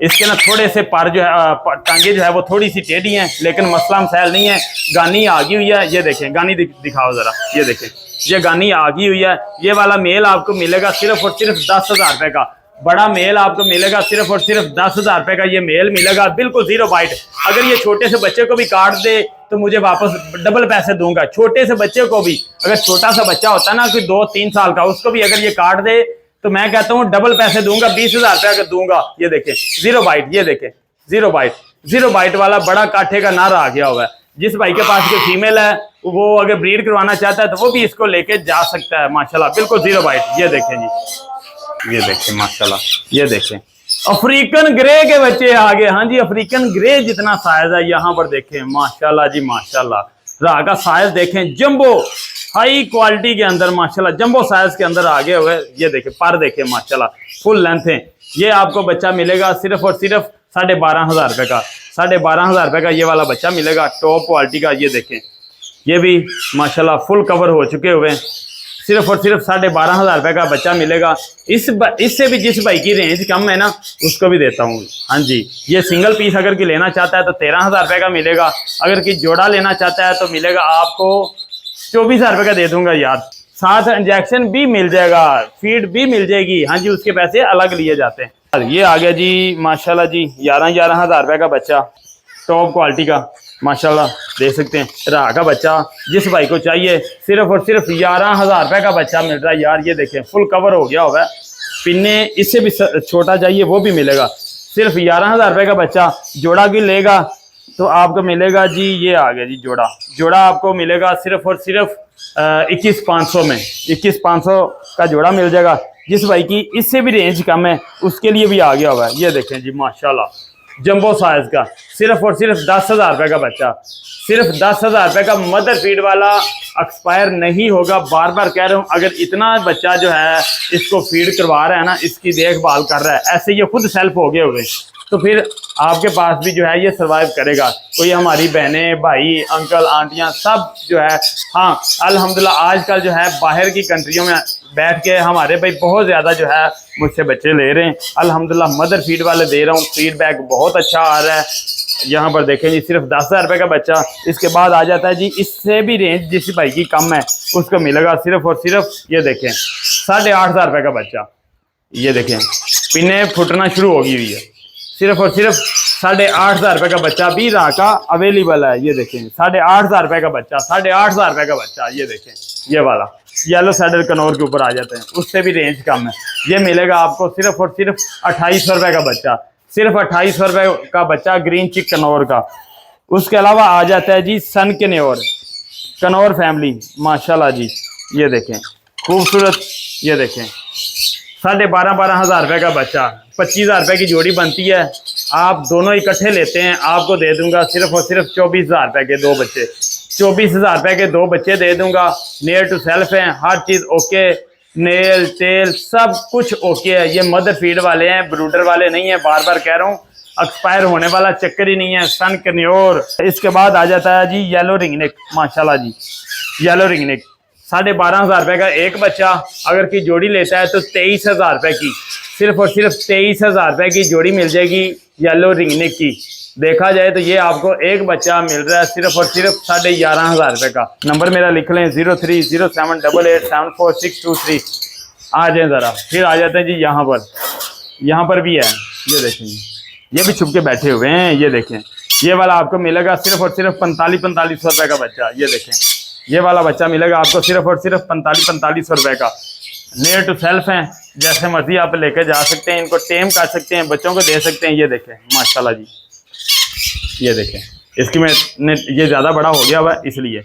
Speaker 1: इसके ना थोड़े से पर जो है टांगे जो है वो थोड़ी सी टेढ़ी हैं, लेकिन मसला मसाइल नहीं है। गानी आ गई हुई है, ये देखें, गानी दिखाओ ज़रा, ये देखें, ये गानी आ गई हुई है। ये वाला मेल आपको मिलेगा सिर्फ और सिर्फ 10,000 रुपये का। बड़ा मेल आपको मिलेगा सिर्फ और सिर्फ 10,000 रुपये का, ये मेल मिलेगा बिल्कुल 0 बाइट। अगर ये छोटे से बच्चे को भी काट दे तो मुझे वापस डबल पैसे दूंगा। छोटे से बच्चे को भी, अगर छोटा सा बच्चा होता है ना कोई 2-3 साल का, उसको भी अगर ये काट दे तो मैं कहता हूँ डबल पैसे दूंगा, 20,000 रुपया अगर दूंगा। ये देखें 0 बाइट, ये देखें 0 बाइट, 0 बाइट वाला बड़ा काठे का नारा आ गया हुआ है। जिस भाई के पास कोई फीमेल है वो अगर ब्रीड करवाना चाहता है तो वो भी इसको लेके जा सकता है माशाल्लाह, बिल्कुल 0 बाइट। ये देखें जी, ये देखें माशाल्लाह, ये देखें अफ्रीकन ग्रे के बच्चे आ गए। हाँ जी, अफ्रीकन ग्रे जितना साइज है यहाँ पर देखें माशाल्लाह जी माशाल्लाह। राह का साइज देखें, जंबो हाई क्वालिटी के अंदर माशाल्लाह, जंबो साइज के अंदर आगे हुए। ये देखें पर देखें माशाल्लाह, फुल लेंथ है। ये आपको बच्चा मिलेगा सिर्फ और सिर्फ 12,500 रुपये का। 12,500 रुपये का ये वाला बच्चा मिलेगा टॉप क्वालिटी का। ये देखें, ये भी माशाल्लाह फुल कवर हो चुके हुए, सिर्फ और सिर्फ 12,500 रुपये का बच्चा मिलेगा। इससे भी जिस भाई की रेंज कम है ना उसको भी देता हूँ। हाँ जी, ये सिंगल पीस अगर कोई लेना चाहता है तो 13,000 रुपये का मिलेगा। अगर कोई जोड़ा लेना चाहता है तो मिलेगा आपको 24,000 रुपये का दे दूंगा यार। साथ इंजेक्शन भी मिल जाएगा, फीड भी मिल जाएगी। हाँ जी, उसके पैसे अलग लिए जाते हैं। ये आ गया जी माशाल्लाह जी 11,000 रुपये का बच्चा टॉप क्वालिटी का माशाल्लाह, देख सकते हैं। राह का बच्चा जिस भाई को चाहिए सिर्फ और सिर्फ 11,000 रुपये का बच्चा मिल रहा है यार। ये देखें फुल कवर हो गया होगा, पिन्ने इससे भी छोटा चाहिए वो भी मिलेगा। सिर्फ 11,000 रुपये का बच्चा जोड़ा भी लेगा तो आपको मिलेगा जी, ये आ गया जी जोड़ा आपको मिलेगा सिर्फ और सिर्फ 21,500 में। 21,500 का जोड़ा मिल जाएगा। जिस भाई की इससे भी रेंज कम है उसके लिए भी आ गया हुआ है। ये देखें जी माशाल्लाह जंबो साइज का, सिर्फ और सिर्फ 10,000 रुपये का बच्चा, सिर्फ 10,000 रुपये का। मदर फीड वाला एक्सपायर नहीं होगा, बार बार कह रहा हूँ। अगर इतना बच्चा जो है इसको फीड करवा रहा है ना, इसकी देखभाल कर रहा है, ऐसे ये खुद सेल्फ हो गए हुए, तो फिर आपके पास भी जो है ये सर्वाइव करेगा। कोई हमारी बहनें भाई अंकल आंटियां सब जो है, हाँ अल्हम्दुलिल्लाह आजकल जो है बाहर की कंट्रियों में बैठ के हमारे भाई बहुत ज़्यादा जो है मुझसे बच्चे ले रहे हैं। अल्हम्दुलिल्लाह मदर फीड वाले दे रहा हूँ, फीडबैक बहुत अच्छा आ रहा है। यहाँ पर देखें जी सिर्फ 10,000 रुपये का बच्चा। इसके बाद आ जाता है जी, इससे भी रेंज जिस भाई की कम है उसको मिलेगा सिर्फ और सिर्फ, ये देखें 8,500 रुपये का बच्चा। ये देखें पिन्ने फुटना शुरू हो गई हुई है, सिर्फ और सिर्फ 8,500 रुपये का बच्चा भी राह का अवेलेबल है। ये देखें 8,500 रुपये का बच्चा, 8,500 रुपये का बच्चा। ये देखें ये वाला येलो सैडल कनौर के ऊपर आ जाते हैं, उससे भी रेंज कम है। ये मिलेगा आपको सिर्फ और सिर्फ 2,800 रुपये का बच्चा, सिर्फ 2,800 रुपये का बच्चा ग्रीन चिक कनौर का। उसके अलावा आ जाता है जी सन कनौर फैमिली माशाल्लाह जी। ये देखें खूबसूरत, ये देखें 12,500 रुपये का बच्चा, 25,000 रुपये की जोड़ी बनती है। आप दोनों इकट्ठे लेते हैं आपको दे दूंगा सिर्फ और सिर्फ 24,000 रुपए के दो बच्चे, 24,000 रुपए के दो बच्चे दे दूंगा। नियर टू सेल्फ हैं, हर चीज़ ओके, नेल टेल सब कुछ ओके है। ये मदर फीड वाले हैं, ब्रूडर वाले नहीं है, बार बार कह रहा हूँ, एक्सपायर होने वाला चक्कर ही नहीं है। सन कन्योर। इसके बाद आ जाता है जी येलो रिंगनेक, माशाल्लाह जी येलो रिंगनेक 12,500 रुपए का एक बच्चा, अगर की जोड़ी लेता है तो 23,000 रुपए की, सिर्फ और सिर्फ 23,000 रुपए की जोड़ी मिल जाएगी येलो रिंगनेक की। देखा जाए तो ये आपको एक बच्चा मिल रहा है सिर्फ और सिर्फ 11,500 रुपए का। नंबर मेरा लिख लें 0307887463। आ जाए ज़रा, फिर आ जाते हैं जी यहाँ पर भी है, ये देखें ये भी छुप के बैठे हुए हैं। ये देखें ये वाला आपको मिलेगा सिर्फ और सिर्फ 4500 रुपए का बच्चा। ये देखें ये वाला बच्चा मिलेगा आपको सिर्फ और सिर्फ 4500 रुपए का। नियर टू सेल्फ हैं, जैसे मर्जी आप लेकर जा सकते हैं, इनको टेम कर सकते हैं, बच्चों को दे सकते हैं। ये देखें माशाल्लाह जी, ये देखें इसकी में ये ज़्यादा बड़ा हो गया हुआ है इसलिए।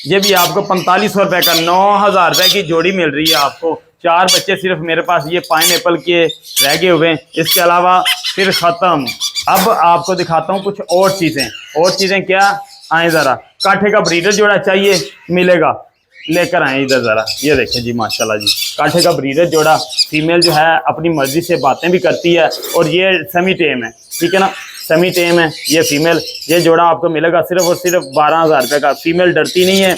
Speaker 1: ये भी आपको 4500 रुपए का 9,000 रुपए की जोड़ी मिल रही है आपको। 4 बच्चे सिर्फ मेरे पास ये पाइन एप्पल के रह गए हुए हैं, इसके अलावा फिर ख़त्म। अब आपको दिखाता हूँ कुछ और चीज़ें क्या। आए ज़रा, काठे का ब्रीडर जोड़ा चाहिए मिलेगा, लेकर आए इधर ज़रा। ये देखें जी माशाल्लाह जी, काठे का ब्रीडर जोड़ा, फीमेल जो है अपनी मर्जी से बातें भी करती है, और ये सेमी टेम है, ठीक है ना, सेमी टेम है ये फीमेल। ये जोड़ा आपको मिलेगा सिर्फ और सिर्फ 12,000 रुपये का। फीमेल डरती नहीं है।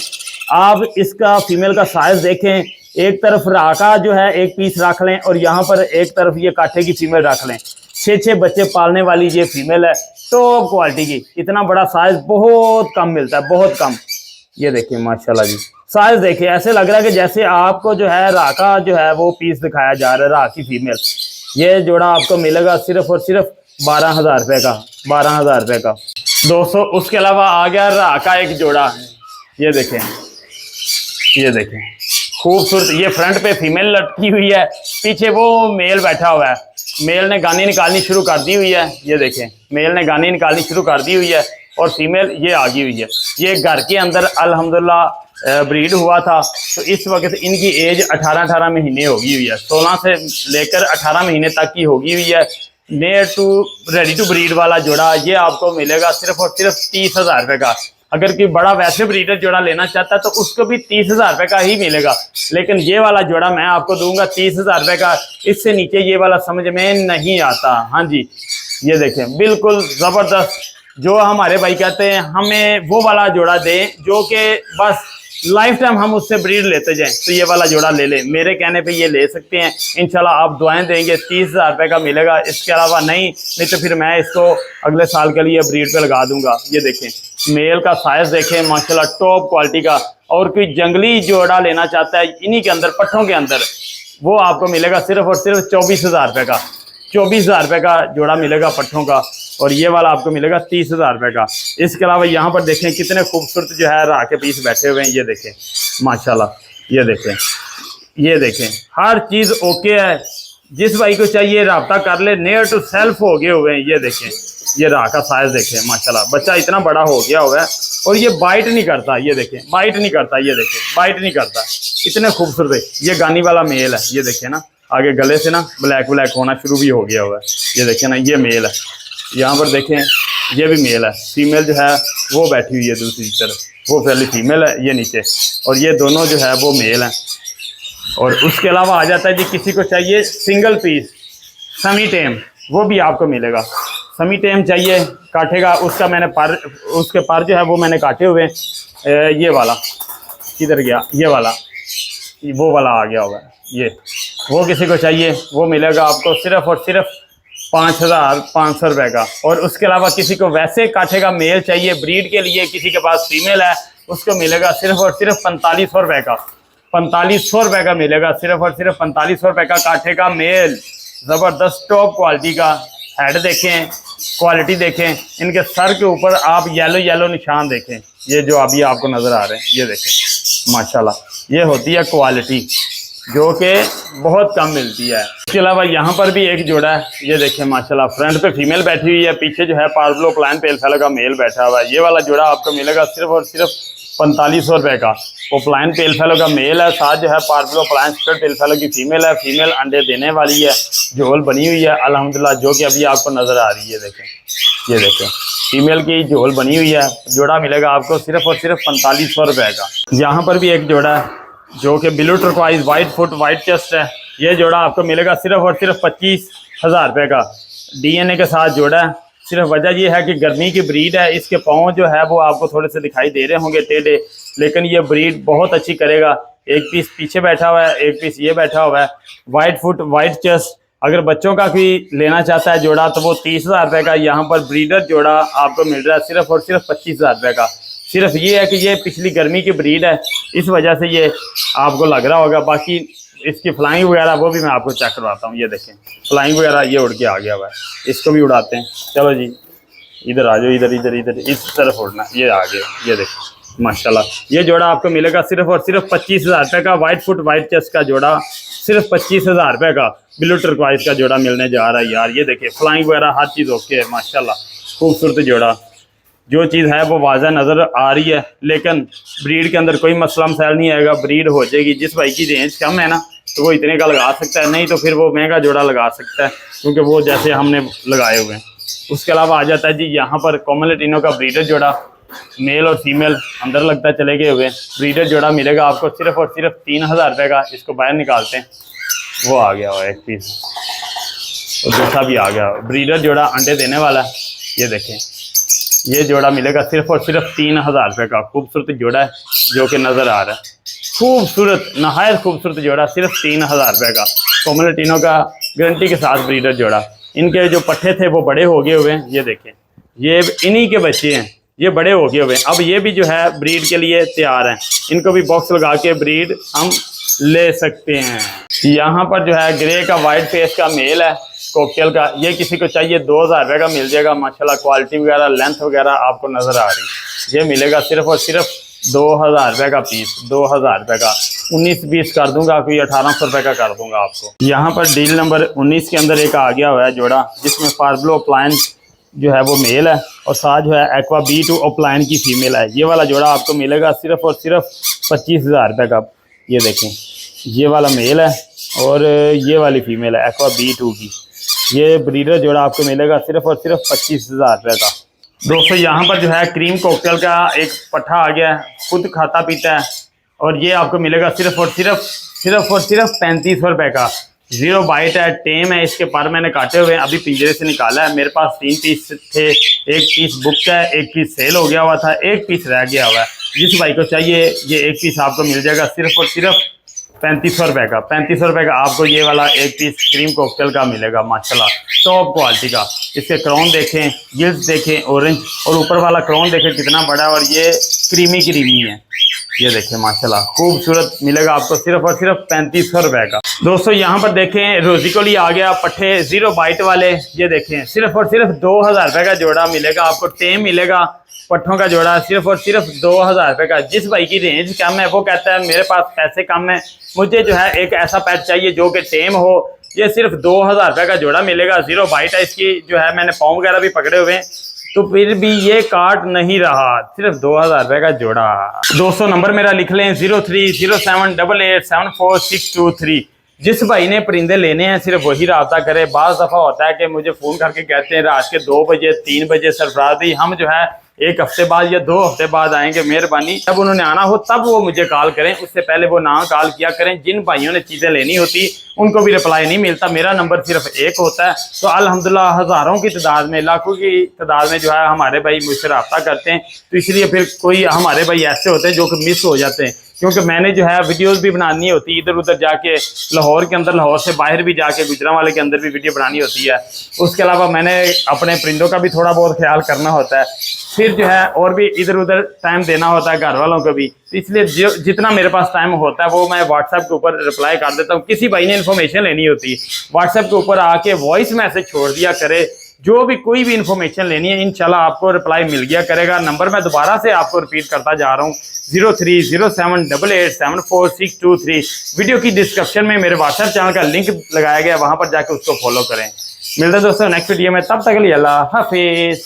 Speaker 1: आप इसका फीमेल का साइज देखें, एक तरफ राका जो है एक पीस रख लें, और यहाँ पर एक तरफ ये काठे की फीमेल रख लें। 6 बच्चे पालने वाली ये फीमेल है, टॉप क्वालिटी की। इतना बड़ा साइज बहुत कम मिलता है, बहुत कम। ये देखिए माशाल्लाह जी, साइज देखिए, ऐसे लग रहा है कि जैसे आपको जो है राका जो है वो पीस दिखाया जा रहा है, राका की फीमेल। ये जोड़ा आपको मिलेगा सिर्फ और सिर्फ 12,000 रुपये का, 12,000 रुपये का दोस्तों। उसके अलावा आ गया राका एक जोड़ा, ये देखें खूबसूरत। ये फ्रंट पे फीमेल लटकी हुई है, पीछे वो मेल बैठा हुआ है। मेल ने गानी निकालनी शुरू कर दी हुई है, ये देखें मेल ने गानी निकालनी शुरू कर दी हुई है, और फीमेल ये आ गई हुई है। ये घर के अंदर अल्हम्दुलिल्लाह ब्रीड हुआ था, तो इस वक्त इनकी एज 18 महीने होगी हुई है। 16 से लेकर 18 महीने तक की होगी हुई है। Near to ready to breed वाला जोड़ा ये आपको मिलेगा सिर्फ और सिर्फ 30,000 रुपये का। अगर कोई बड़ा वैसे ब्रीडर जोड़ा लेना चाहता है तो उसको भी 30,000 रुपये का ही मिलेगा, लेकिन ये वाला जोड़ा मैं आपको दूंगा 30,000 रुपये का। इससे नीचे ये वाला समझ में नहीं आता। हाँ जी, ये देखें बिल्कुल ज़बरदस्त। जो हमारे भाई कहते हैं हमें वो वाला जोड़ा दें जो कि बस लाइफ टाइम हम उससे ब्रीड लेते जाएं, तो ये वाला जोड़ा ले लें। मेरे कहने पे ये ले सकते हैं, इंशाल्लाह आप दुआएं देंगे 30,000 रुपये का मिलेगा। इसके अलावा नहीं तो फिर मैं इसको अगले साल के लिए ब्रीड पे लगा दूंगा। ये देखें मेल का साइज देखें माशाल्लाह टॉप क्वालिटी का। और कोई जंगली जोड़ा लेना चाहता है इन्हीं के अंदर, पट्ठों के अंदर, वो आपको मिलेगा सिर्फ और सिर्फ 24,000 रुपये का। 24,000 रुपये का जोड़ा मिलेगा पट्ठों का, और ये वाला आपको मिलेगा 30,000 रुपये का। इसके अलावा यहाँ पर देखें कितने खूबसूरत जो है राह के पीस बैठे हुए हैं। ये देखें माशाल्लाह, ये देखें हर चीज़ ओके है। जिस भाई को चाहिए रब्ता कर ले, नियर टू सेल्फ हो गए हुए हैं। ये देखें ये राह का साइज देखें माशाल्लाह, बच्चा इतना बड़ा हो गया हुआ है, और ये बाइट नहीं करता। ये देखें बाइट नहीं करता, ये देखें बाइट नहीं करता, इतने खूबसूरत है। ये गानी वाला मेल है, ये देखें ना, आगे गले से ना ब्लैक होना शुरू भी हो गया हुआ है। ये देखें ना, ये मेल है। यहाँ पर देखें ये भी मेल है, फीमेल जो है वो बैठी हुई है दूसरी तरफ, वो पहले फीमेल है ये नीचे, और ये दोनों जो है वो मेल हैं। और उसके अलावा आ जाता है जी किसी को चाहिए सिंगल पीस सेमी टेम, वो भी आपको मिलेगा। सेमी टेम चाहिए काटेगा, उसका मैंने उसके पर जो है वो मैंने काटे हुए। ये वाला किधर गया, ये वाला, वो वाला आ गया होगा। ये वो किसी को चाहिए वो मिलेगा आपको सिर्फ और सिर्फ 5,500 रुपये का। और उसके अलावा किसी को वैसे काठे का मेल चाहिए ब्रीड के लिए, किसी के पास फीमेल है, उसको मिलेगा सिर्फ और सिर्फ 4500 रुपये का। 4500 रुपये का मिलेगा, सिर्फ और सिर्फ 4500 रुपये का काठे का मेल। ज़बरदस्त टॉप क्वालिटी का। हेड देखें, क्वालिटी देखें, इनके सर के ऊपर आप येलो निशान देखें, ये जो अभी आपको नज़र आ रहे हैं, ये देखें माशाल्लाह। ये होती है क्वालिटी जो कि बहुत कम मिलती है। इसके अलावा यहाँ पर भी एक जोड़ा है, ये देखें माशाल्लाह, फ्रंट पे फीमेल बैठी हुई है, पीछे जो है पार्बलो क्लाइन पेल फैलो का मेल बैठा हुआ है। ये वाला जोड़ा आपको मिलेगा सिर्फ और सिर्फ 4500 रुपये का। पोपलाइन पेल फेलो का मेल है, साथ जो है पार्बलो पोपलाइन स्प्लिट पेल फेलो की फीमेल है। फीमेल अंडे देने वाली है, झोल बनी हुई है अल्हम्दुलिल्लाह, जो कि अभी आपको नज़र आ रही है। देखें, ये देखें फीमेल की झोल बनी हुई है। जोड़ा मिलेगा आपको सिर्फ और सिर्फ 4500 रुपये का। यहाँ पर भी एक जोड़ा है जो कि blue turquoise white foot white chest है। ये जोड़ा आपको मिलेगा सिर्फ और सिर्फ 25,000 रुपये का। DNA के साथ जोड़ा है। सिर्फ वजह ये है कि गर्मी की ब्रीड है, इसके पाँव जो है वो आपको थोड़े से दिखाई दे रहे होंगे टेढ़े, लेकिन ये ब्रीड बहुत अच्छी करेगा। एक पीस पीछे बैठा हुआ है, एक पीस ये बैठा हुआ है। White foot white chest. अगर बच्चों का कोई लेना चाहता है जोड़ा तो वो 30,000 रुपये का। यहाँ पर ब्रीडर जोड़ा आपको मिल रहा है सिर्फ और सिर्फ 25,000 रुपये का। सिर्फ ये है कि ये पिछली गर्मी की ब्रीड है, इस वजह से ये आपको लग रहा होगा। बाकी इसकी फ्लाइंग वगैरह वो भी मैं आपको चेक करवाता हूँ। ये देखें फ्लाइंग वगैरह ये उड़ के आ गया हुआ है, इसको भी उड़ाते हैं। चलो जी इधर आ जाओ, इधर इधर इधर इस तरफ उड़ना। ये आ गया, ये देखें माशाल्लाह। ये जोड़ा आपको मिलेगा सिर्फ और सिर्फ 25,000 रुपये का। वाइट फुट वाइट चेस्ट का जोड़ा सिर्फ 25,000 रुपये का। ब्लू टर्कवाइज का जोड़ा मिलने जा रहा है यार। ये देखिए फ्लाइंग वगैरह हर चीज़ ओके है माशाल्लाह, खूबसूरत जोड़ा। जो चीज़ है वो वाज़ह नज़र आ रही है, लेकिन ब्रीड के अंदर कोई मसला मसाइल नहीं आएगा, ब्रीड हो जाएगी। जिस भाई की रेंज कम है ना तो वो इतने का लगा सकता है, नहीं तो फिर वो महंगा जोड़ा लगा सकता है, क्योंकि वो जैसे हमने लगाए हुए हैं। उसके अलावा आ जाता है जी यहाँ पर कोमल लैटिनो का ब्रीडर जोड़ा, मेल और फीमेल अंदर लगता है चले गए हुए। ब्रीडर जोड़ा मिलेगा आपको सिर्फ और सिर्फ 3,000 रुपये का। इसको बाहर निकालते हैं, वो आ गया हुआ एक पीस और दूसरा भी आ गया। ब्रीडर जोड़ा अंडे देने वाला है। ये देखें ये जोड़ा मिलेगा सिर्फ और सिर्फ 3,000 रुपये का। खूबसूरत जोड़ा है जो कि नज़र आ रहा है, खूबसूरत नहायत खूबसूरत जोड़ा, सिर्फ 3,000 रुपये का। कोमल लैटिनो का गारंटी के साथ ब्रीडर जोड़ा। इनके जो पट्टे थे वो बड़े हो गए हुए हैं। ये देखें ये इन्हीं के बच्चे हैं, ये बड़े हो गए हुए हैं। अब ये भी जो है ब्रीड के लिए तैयार हैं, इनको भी बॉक्स लगा के ब्रीड हम ले सकते हैं। यहाँ पर जो है ग्रे का वाइट फेस का मेल है कॉकटेल का। ये किसी को चाहिए 2,000 रुपये का मिल जाएगा माशाल्लाह। क्वालिटी वगैरह लेंथ वगैरह आपको नज़र आ रही। ये मिलेगा सिर्फ और सिर्फ 2,000 रुपये का पीस, 2,000 रुपये का। 19-20 कर दूंगा, कोई 1,800 रुपये का कर दूंगा आपको। यहाँ पर डील नंबर 19 के अंदर एक आ गया हुआ है जोड़ा, जिसमें पार्बलो ओपलाइन जो है वो मेल है और साथ जो है एक्वा B2 ओपलाइन की फीमेल है। ये वाला जोड़ा आपको मिलेगा सिर्फ और सिर्फ 25,000 रुपये का। ये देखें ये वाला मेल है और ये वाली फीमेल है एक्वा B2 की। ये ब्रीडर जोड़ा आपको मिलेगा सिर्फ और सिर्फ 25,000 रुपये का। दोस्तों यहाँ पर जो है क्रीम कॉकटेल का एक पट्ठा आ गया है, खुद खाता पीता है, और ये आपको मिलेगा सिर्फ और सिर्फ 3500 रुपये का। 0 बाइट है, टेम है, इसके पर मैंने काटे हुए हैं, अभी पिंजरे से निकाला है। मेरे पास 3 पीस थे, एक पीस बुक है, एक पीस सेल हो गया हुआ था, एक पीस रह गया हुआ है। जिस भाई को चाहिए ये एक पीस आपको मिल जाएगा सिर्फ और सिर्फ 3500 रुपये का। 3500 रुपये का आपको ये वाला एक पीस क्रीम कॉकटेल का मिलेगा माशाल्लाह, टॉप क्वालिटी का। इसके क्राउन देखें, गिल्स देखें ऑरेंज, और ऊपर वाला क्राउन देखें कितना बड़ा है, और ये क्रीमी है। ये देखें माशाल्लाह खूबसूरत मिलेगा आपको सिर्फ और सिर्फ 3500 रुपये का। दोस्तों यहाँ पर देखें रोजिकोली आ गया पट्टे 0 बाइट वाले। ये देखें सिर्फ और सिर्फ 2,000 रुपये का जोड़ा मिलेगा आपको। टेम मिलेगा पट्ठों का जोड़ा सिर्फ और सिर्फ 2,000 रुपये का। जिस भाई की रेंज कम है वो कहता है मेरे पास पैसे कम है, मुझे जो है एक ऐसा पेट चाहिए जो कि टेम हो, ये सिर्फ 2,000 रुपये का जोड़ा मिलेगा। 0 बाइट है इसकी, जो है मैंने पाँव वगैरह भी पकड़े हुए हैं, तो फिर भी ये काट नहीं रहा, सिर्फ 2,000 रुपये का जोड़ा। दोस्तों नंबर मेरा लिख लें 0307887462 जिस भाई ने परिंदे लेने हैं सिर्फ वही रब्ता करे। बाज़ दफ़ा होता है कि मुझे फ़ोन करके कहते हैं रात के 2 बजे 3 बजे सरफराज भाई हम जो है 1 हफ्ते बाद या 2 हफ्ते बाद आएंगे, मेहरबानी जब उन्होंने आना हो तब वो मुझे कॉल करें, उससे पहले वो ना कॉल किया करें। जिन भाइयों ने चीज़ें लेनी होती उनको भी रिप्लाई नहीं मिलता, मेरा नंबर सिर्फ 1 होता है। तो अल्हम्दुलिल्लाह हज़ारों की तादाद में, लाखों की तादाद में जो है हमारे भाई मुझसे रब्ता करते हैं। तो इसलिए फिर कोई हमारे भाई ऐसे होते हैं जो कि मिस हो जाते हैं, क्योंकि मैंने जो है वीडियोस भी बनानी होती, इधर उधर जाके लाहौर के अंदर, लाहौर से बाहर भी जाके गुजरांवाले के अंदर भी वीडियो बनानी होती है। उसके अलावा मैंने अपने परिंदों का भी थोड़ा बहुत ख्याल करना होता है, फिर जो है और भी इधर उधर टाइम देना होता है घर वालों को भी। तो इसलिए जितना मेरे पास टाइम होता है वो मैं व्हाट्सएप के ऊपर रिप्लाई कर देता हूँ। किसी भाई ने इन्फॉर्मेशन लेनी होती व्हाट्सएप के ऊपर आके वॉइस मैसेज छोड़ दिया करे, जो भी कोई भी इन्फॉर्मेशन लेनी है इंशाल्लाह आपको रिप्लाई मिल गया करेगा। नंबर मैं दोबारा से आपको रिपीट करता जा रहा हूँ 0307887462 वीडियो की डिस्क्रिप्शन में मेरे व्हाट्सएप चैनल का लिंक लगाया गया, वहां पर जाकर उसको फॉलो करें। मिलते हैं दोस्तों नेक्स्ट वीडियो में, तब तक के लिए अल्लाह हाफिज।